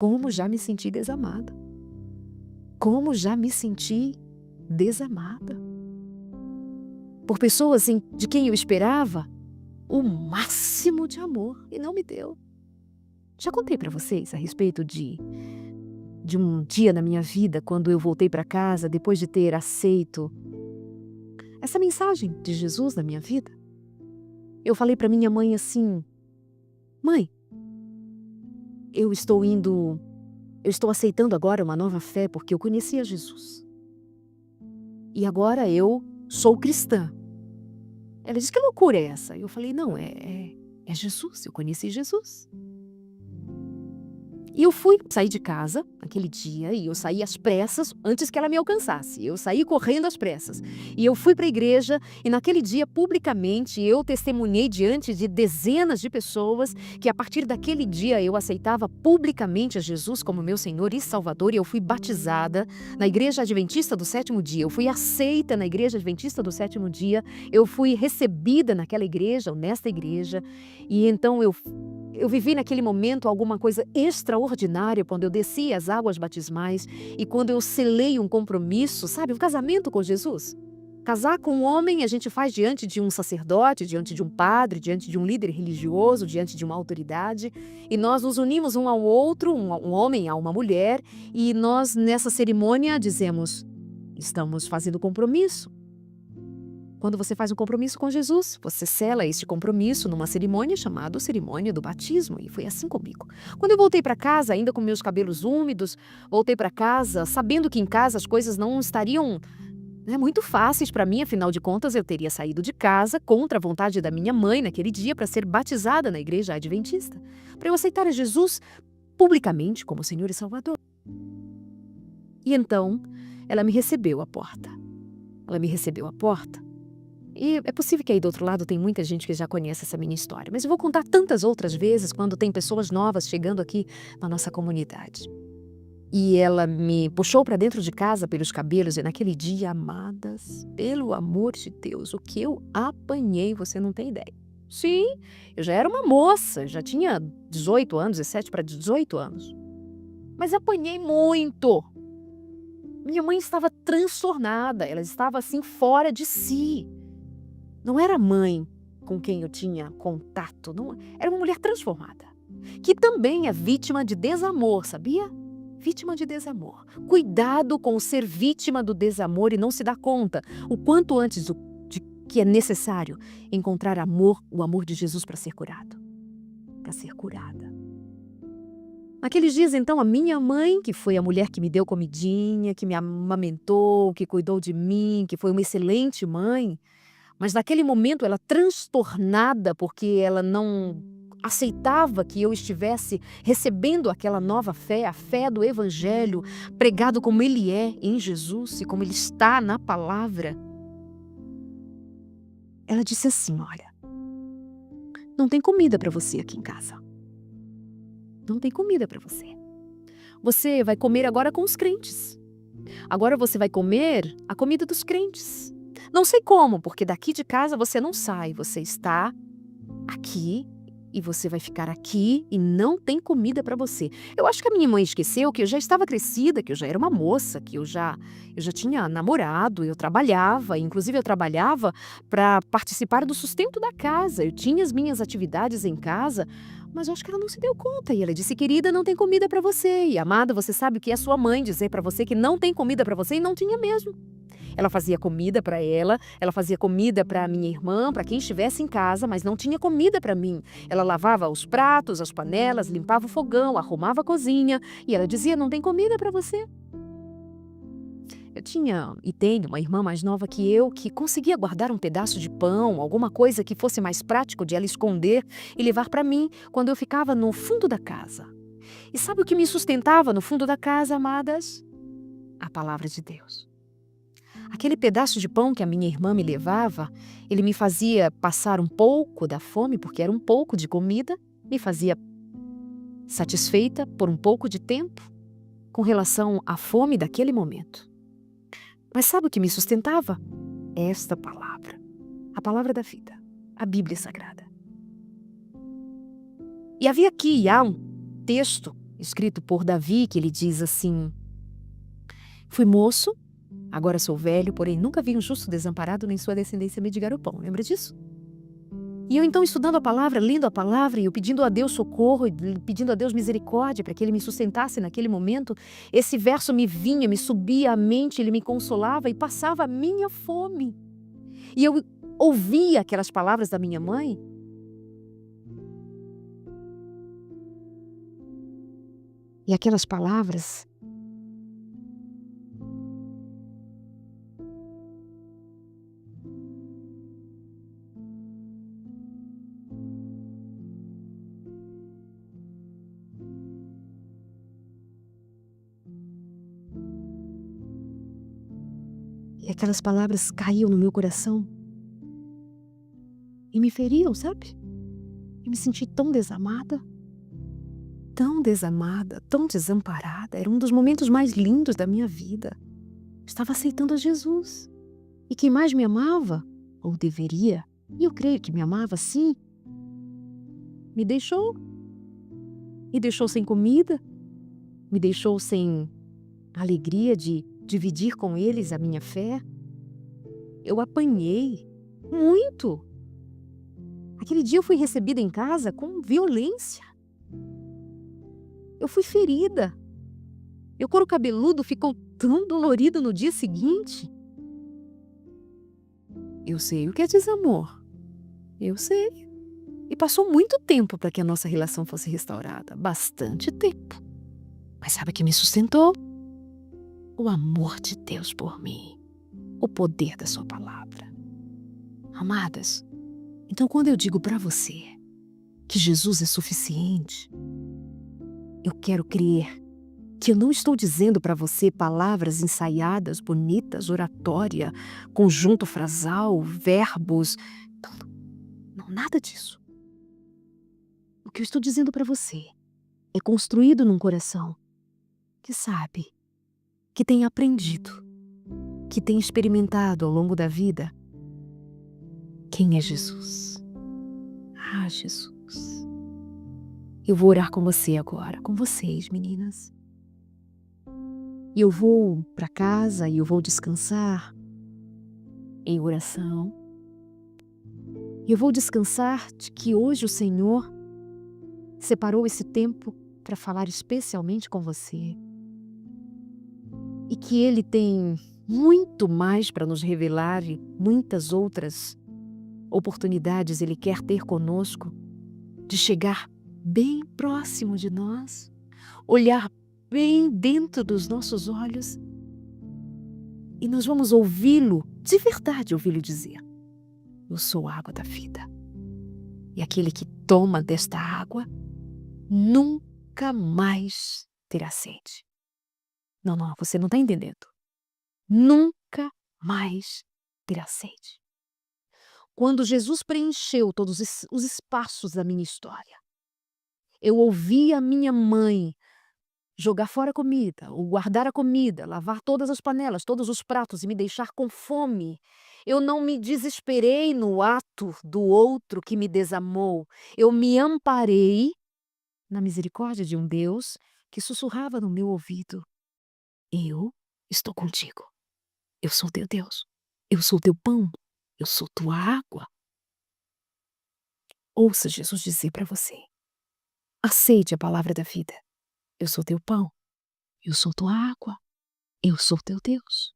Como já me senti desamada. Como já me senti desamada. Por pessoas de quem eu esperava o máximo de amor e não me deu. Já contei para vocês a respeito de um dia na minha vida, quando eu voltei para casa depois de ter aceito essa mensagem de Jesus na minha vida. Eu falei para minha mãe assim: mãe, eu estou aceitando agora uma nova fé porque eu conhecia Jesus. E agora eu sou cristã. Ela disse: que loucura é essa? Eu falei: não, é Jesus, eu conheci Jesus. E eu saí de casa naquele dia e eu saí às pressas antes que ela me alcançasse. Eu saí correndo às pressas. E eu fui para a igreja e naquele dia, publicamente, eu testemunhei diante de dezenas de pessoas que a partir daquele dia eu aceitava publicamente a Jesus como meu Senhor e Salvador, e eu fui batizada na Igreja Adventista do Sétimo Dia. Eu fui aceita na Igreja Adventista do Sétimo Dia. Eu fui recebida naquela igreja, ou nesta igreja. E então eu vivi naquele momento alguma coisa extraordinária quando eu desci as águas batismais e quando eu selei um compromisso, sabe, um casamento com Jesus. Casar com um homem a gente faz diante de um sacerdote, diante de um padre, diante de um líder religioso, diante de uma autoridade. E nós nos unimos um ao outro, um homem a uma mulher, e nós nessa cerimônia dizemos: estamos fazendo compromisso. Quando você faz um compromisso com Jesus, você sela este compromisso numa cerimônia chamada cerimônia do batismo. E foi assim comigo. Quando eu voltei para casa, ainda com meus cabelos úmidos, voltei para casa sabendo que em casa as coisas não estariam muito fáceis para mim. Afinal de contas, eu teria saído de casa contra a vontade da minha mãe naquele dia para ser batizada na igreja adventista, para eu aceitar a Jesus publicamente como Senhor e Salvador. E então, ela me recebeu à porta. Ela me recebeu à porta. E é possível que aí do outro lado tem muita gente que já conhece essa minha história, mas eu vou contar tantas outras vezes quando tem pessoas novas chegando aqui na nossa comunidade. E ela me puxou para dentro de casa pelos cabelos e naquele dia, amadas, pelo amor de Deus, o que eu apanhei, você não tem ideia. Sim, eu já era uma moça, já tinha 18 anos, 17 para 18 anos. Mas apanhei muito. Minha mãe estava transtornada, ela estava assim fora de si. Não era a mãe com quem eu tinha contato, não, era uma mulher transformada, que também é vítima de desamor, sabia? Vítima de desamor. Cuidado com ser vítima do desamor e não se dar conta o quanto antes de que é necessário encontrar amor, o amor de Jesus para ser curado, para ser curada. Naqueles dias, então, a minha mãe, que foi a mulher que me deu comidinha, que me amamentou, que cuidou de mim, que foi uma excelente mãe, mas naquele momento ela transtornada porque ela não aceitava que eu estivesse recebendo aquela nova fé, a fé do Evangelho, pregado como ele é em Jesus e como ele está na palavra. Ela disse assim: olha, não tem comida para você aqui em casa. Não tem comida para você. Você vai comer agora com os crentes. Agora você vai comer a comida dos crentes. Não sei como, porque daqui de casa você não sai, você está aqui e você vai ficar aqui e não tem comida para você. Eu acho que a minha mãe esqueceu que eu já estava crescida, que eu já era uma moça, que eu já tinha namorado, eu trabalhava, inclusive eu trabalhava para participar do sustento da casa, eu tinha as minhas atividades em casa, mas eu acho que ela não se deu conta e ela disse: querida, não tem comida para você. E amada, você sabe o que é sua mãe dizer para você que não tem comida para você, e não tinha mesmo. Ela fazia comida para ela fazia comida para minha irmã, para quem estivesse em casa, mas não tinha comida para mim. Ela lavava os pratos, as panelas, limpava o fogão, arrumava a cozinha e ela dizia: não tem comida para você. Eu tinha e tenho uma irmã mais nova que eu que conseguia guardar um pedaço de pão, alguma coisa que fosse mais prático de ela esconder e levar para mim quando eu ficava no fundo da casa. E sabe o que me sustentava no fundo da casa, amadas? A palavra de Deus. Aquele pedaço de pão que a minha irmã me levava, ele me fazia passar um pouco da fome, porque era um pouco de comida, me fazia satisfeita por um pouco de tempo com relação à fome daquele momento. Mas sabe o que me sustentava? Esta palavra, a palavra da vida, a Bíblia Sagrada. E havia aqui há um texto escrito por Davi, que ele diz assim: fui moço, agora sou velho, porém nunca vi um justo desamparado nem sua descendência mendigar o pão. Lembra disso? E eu então estudando a palavra, lendo a palavra, e eu pedindo a Deus socorro, e pedindo a Deus misericórdia para que Ele me sustentasse naquele momento, esse verso me vinha, me subia à mente, ele me consolava e passava a minha fome. E eu ouvia aquelas palavras da minha mãe, e aquelas palavras caíam no meu coração e me feriam, sabe? Eu me senti tão desamada, tão desamparada. Era um dos momentos mais lindos da minha vida. Estava aceitando a Jesus. E quem mais me amava, ou deveria, e eu creio que me amava sim, me deixou. Me deixou sem comida, me deixou sem alegria de dividir com eles a minha fé. Eu apanhei muito. Aquele dia eu fui recebida em casa com violência. Eu fui ferida. Meu couro cabeludo ficou tão dolorido no dia seguinte. Eu sei o que é desamor. Eu sei. E passou muito tempo para que a nossa relação fosse restaurada. Bastante tempo. Mas sabe o que me sustentou? O amor de Deus por mim. O poder da sua palavra. Amadas, então quando eu digo para você que Jesus é suficiente, eu quero crer que eu não estou dizendo para você palavras ensaiadas, bonitas, oratória, conjunto frasal, verbos. Não, nada disso. O que eu estou dizendo para você é construído num coração que sabe, que tem aprendido, que tem experimentado ao longo da vida quem é Jesus. Ah, Jesus. Eu vou orar com você agora, com vocês, meninas. E eu vou para casa e eu vou descansar em oração. E eu vou descansar de que hoje o Senhor separou esse tempo para falar especialmente com você. E que Ele tem muito mais para nos revelar e muitas outras oportunidades Ele quer ter conosco, de chegar bem próximo de nós, olhar bem dentro dos nossos olhos e nós vamos ouvi-lo, de verdade ouvi-lo dizer: eu sou a água da vida. E aquele que toma desta água nunca mais terá sede. Não, você não está entendendo. Nunca mais terá sede. Quando Jesus preencheu todos os espaços da minha história, eu ouvi a minha mãe jogar fora a comida, ou guardar a comida, lavar todas as panelas, todos os pratos e me deixar com fome. Eu não me desesperei no ato do outro que me desamou. Eu me amparei na misericórdia de um Deus que sussurrava no meu ouvido: eu estou contigo. Eu sou teu Deus. Eu sou teu pão. Eu sou tua água. Ouça Jesus dizer para você: aceite a palavra da vida. Eu sou teu pão. Eu sou tua água. Eu sou teu Deus.